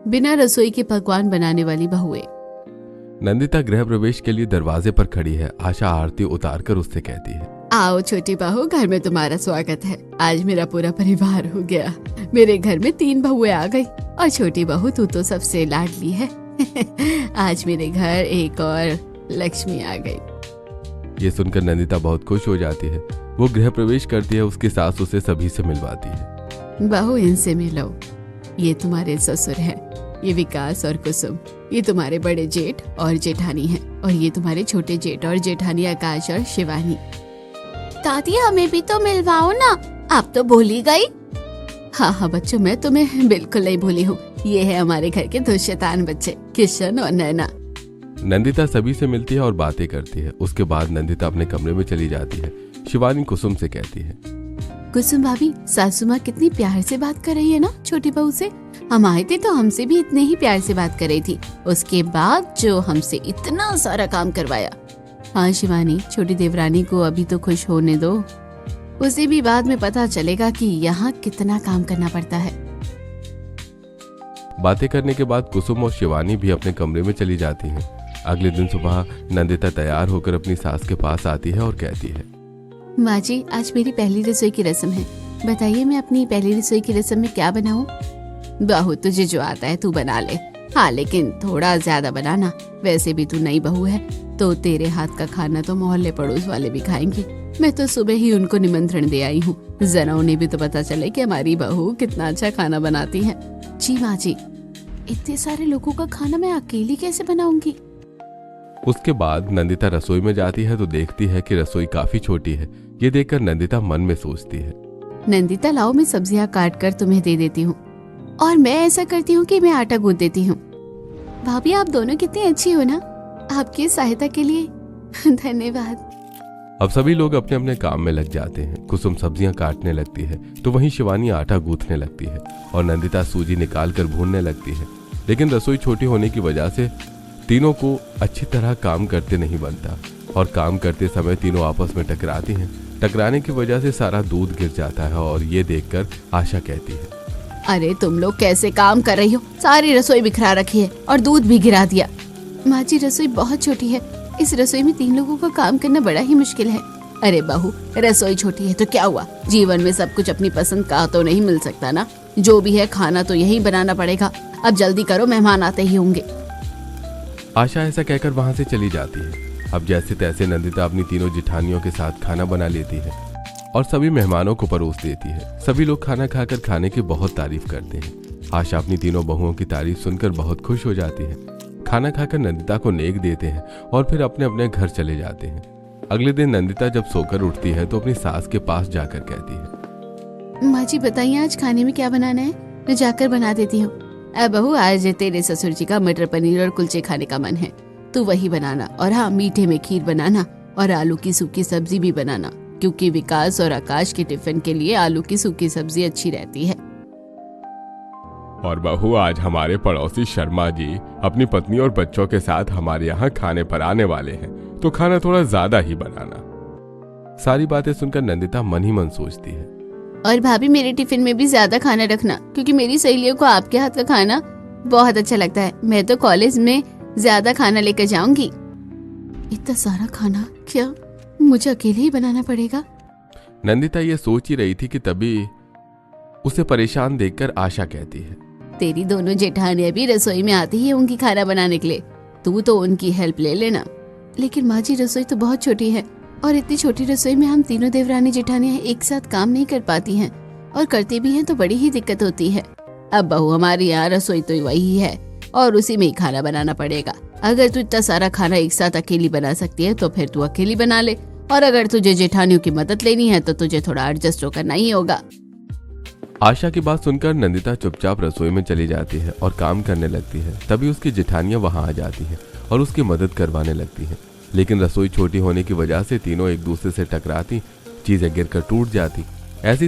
बिना रसोई के पकवान बनाने वाली बहुएं। नंदिता गृह प्रवेश के लिए दरवाजे पर खड़ी है। आशा आरती उतारकर उससे कहती है, आओ छोटी बहू, घर में तुम्हारा स्वागत है। आज मेरा पूरा परिवार हो गया। मेरे घर में 3 बहुएं आ गई और छोटी बहू तू तो सबसे लाडली है। आज मेरे घर एक और लक्ष्मी आ गई। ये सुनकर नंदिता बहुत खुश हो जाती है। वो गृह प्रवेश करती है। उसकी सास उसे सभी से मिलवाती है। बहू, इनसे मिलो। ये तुम्हारे ससुर हैं, ये विकास और कुसुम। ये तुम्हारे बड़े जेठ और जेठानी हैं, और ये तुम्हारे छोटे जेठ और जेठानी आकाश और शिवानी। दादी, हमें भी तो मिलवाओ ना, आप तो भूल ही गई। हाँ बच्चों, मैं तुम्हें बिल्कुल नहीं भूली हूँ। ये है हमारे घर के 2 शैतान बच्चे, किशन और नैना। नंदिता सभी से मिलती है और बातें करती है। उसके बाद नंदिता अपने कमरे में चली जाती है। शिवानी कुसुम से कहती है, कुसुम भाभी, सासू माँ कितनी प्यार से बात कर रही है ना छोटी बहू से। हम आए थे तो हमसे भी इतने ही प्यार से बात कर रही थी। उसके बाद जो हमसे इतना सारा काम करवाया। हाँ शिवानी, छोटी देवरानी को अभी तो खुश होने दो। उसे भी बाद में पता चलेगा कि यहाँ कितना काम करना पड़ता है। बातें करने के बाद कुसुम और शिवानी भी अपने कमरे में चली जाती हैं। अगले दिन सुबह नंदिता तैयार होकर अपनी सास के पास आती है और कहती है, माँ जी, आज मेरी पहली रसोई की रस्म है। बताइए मैं अपनी पहली रसोई की रस्म में क्या बनाऊं? बहू, तुझे जो आता है तू बना ले। हाँ, लेकिन थोड़ा ज्यादा बनाना। वैसे भी तू नई बहू है तो तेरे हाथ का खाना तो मोहल्ले पड़ोस वाले भी खाएंगे। मैं तो सुबह ही उनको निमंत्रण दे आई हूँ। जरा उन्हें भी तो पता चले कि हमारी बहू कितना अच्छा खाना बनाती है। जी माँ जी, इतने सारे लोगों का खाना मैं अकेली कैसे बनाऊंगी? उसके बाद नंदिता रसोई में जाती है तो देखती है कि रसोई काफी छोटी है। ये देखकर नंदिता मन में सोचती है, नंदिता, लाओ मैं सब्जियां काट कर तुम्हें दे देती हूँ, और मैं ऐसा करती हूँ कि मैं आटा गूंथ देती हूँ। भाभी, आप दोनों कितनी अच्छी हो ना। आपकी सहायता के लिए धन्यवाद। अब सभी लोग अपने अपने काम में लग जाते हैं। कुसुम सब्जियां काटने लगती है तो वहीं शिवानी आटा गूंथने लगती है और नंदिता सूजी निकाल कर भूनने लगती है। लेकिन रसोई छोटी होने की वजह से तीनों को अच्छी तरह काम करते नहीं बनता और काम करते समय तीनों आपस में टकराती हैं। टकराने की वजह से सारा दूध गिर जाता है और ये देखकर आशा कहती है, अरे तुम लोग कैसे काम कर रही हो? सारी रसोई बिखरा रखी है और दूध भी गिरा दिया। माँ जी, रसोई बहुत छोटी है। इस रसोई में 3 लोगों का काम करना बड़ा ही मुश्किल है। अरे बहू, रसोई छोटी है तो क्या हुआ? जीवन में सब कुछ अपनी पसंद का तो नहीं मिल सकता ना। जो भी है खाना तो यही बनाना पड़ेगा। अब जल्दी करो, मेहमान आते ही होंगे। आशा ऐसा कहकर वहां से चली जाती है। अब जैसे तैसे नंदिता अपनी तीनों जिठानियों के साथ खाना बना लेती है और सभी मेहमानों को परोस देती है। सभी लोग खाना खाकर खाने की बहुत तारीफ करते हैं। आशा अपनी तीनों बहुओं की तारीफ सुनकर बहुत खुश हो जाती है। खाना खाकर नंदिता को नेक देते हैं और फिर अपने अपने घर चले जाते हैं। अगले दिन नंदिता जब सोकर उठती है तो अपनी सास के पास जाकर कहती है, माँ जी बताइए आज खाने में क्या बनाना है? मैं जाकर बना देती हूँ। बहू, आज तेरे ससुर जी का मटर पनीर और कुलचे खाने का मन है, तू वही बनाना। और हाँ, मीठे में खीर बनाना और आलू की सूखी सब्जी भी बनाना, क्योंकि विकास और आकाश के टिफिन के लिए आलू की सूखी सब्जी अच्छी रहती है। और बहू, आज हमारे पड़ोसी शर्मा जी अपनी पत्नी और बच्चों के साथ हमारे यहाँ खाने पर आने वाले हैं, तो खाना थोड़ा ज्यादा ही बनाना। सारी बातें सुनकर नंदिता मन ही मन सोचती है, और भाभी मेरे टिफिन में भी ज्यादा खाना रखना, क्योंकि मेरी सहेलियों को आपके हाथ का खाना बहुत अच्छा लगता है। मैं तो कॉलेज में ज्यादा खाना लेकर जाऊंगी। इतना सारा खाना क्या मुझे अकेले ही बनाना पड़ेगा? नंदिता ये सोच ही रही थी कि तभी उसे परेशान देखकर आशा कहती है, तेरी दोनों जेठानियां भी रसोई में आती ही होंगी खाना बनाने के लिए, तू तो उनकी हेल्प ले लेना। लेकिन माँ जी, रसोई तो बहुत छोटी है और इतनी छोटी रसोई में हम तीनों देवरानी जेठानियां एक साथ काम नहीं कर पाती हैं, और करती भी हैं तो बड़ी ही दिक्कत होती है। अब बहू, हमारे यहाँ रसोई तो वही है और उसी में ही खाना बनाना पड़ेगा। अगर तू इतना सारा खाना एक साथ अकेली बना सकती है तो फिर तू अकेली बना ले, और अगर तुझे जेठानियों की मदद लेनी है तो तुझे थोड़ा एडजस्ट तो करना ही होगा। आशा की बात सुनकर नंदिता चुपचाप रसोई में चली जाती है और काम करने लगती है। तभी उसकी जेठानियां वहां आ जाती हैं और उसकी मदद करवाने लगती हैं। लेकिन रसोई छोटी होने की वजह से तीनों एक दूसरे से टकराती, चीजें गिरकर टूट जाती। ऐसी